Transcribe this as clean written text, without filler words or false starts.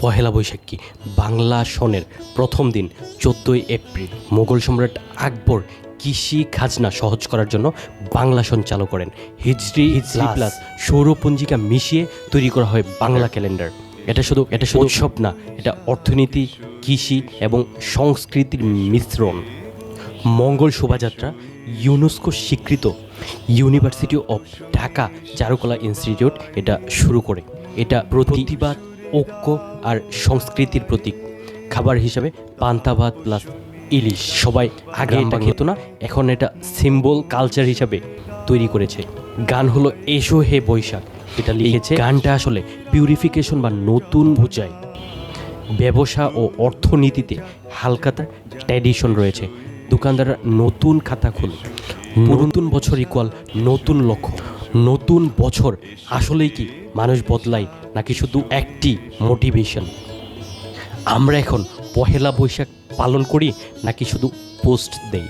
পহেলা বৈশাখ কি বাংলা সনের প্রথম দিন 14ই এপ্রিল মোগল সম্রাট আকবর কৃষি খাজনা সহজ করার জন্য বাংলা সন চালু করেন। হিজরি প্লাস সৌরপঞ্জিকা মিশিয়ে তৈরি করা হয় বাংলা ক্যালেন্ডার। এটা শুধু উৎসব না, এটা অর্থনীতি, কৃষি এবং সংস্কৃতির মিশ্রণ। মঙ্গল শোভাযাত্রা ইউনেস্কো স্বীকৃত ইউনিভার্সিটি অফ ঢাকা চারুকলা ইনস্টিটিউট এটা শুরু করে। এটা প্রতিবাদ, ঐক্য আর সংস্কৃতির প্রতীক। খাবার হিসাবে পান্তা ভাত প্লাস ইলিশ। সবাই আগে এটা খেত না, এখন এটা সিম্বল কালচার হিসাবে তৈরি করেছে। গান হলো এসো হে বৈশাখ, এটা লিখেছে। গানটা আসলে পিউরিফিকেশন বা নতুন বোঝায়। ব্যবসা ও অর্থনীতিতে হালকা ট্র্যাডিশন রয়েছে। দোকানদাররা নতুন খাতা খুলে। নতুন বছর ইকুয়াল নতুন লক্ষ্য। নতুন বছর আসলেই কি মানুষ বদলায় নাকি শুধু একটি মোটিভেশন? আমরা এখন পহেলা বৈশাখ পালন করি নাকি শুধু পোস্ট দেই?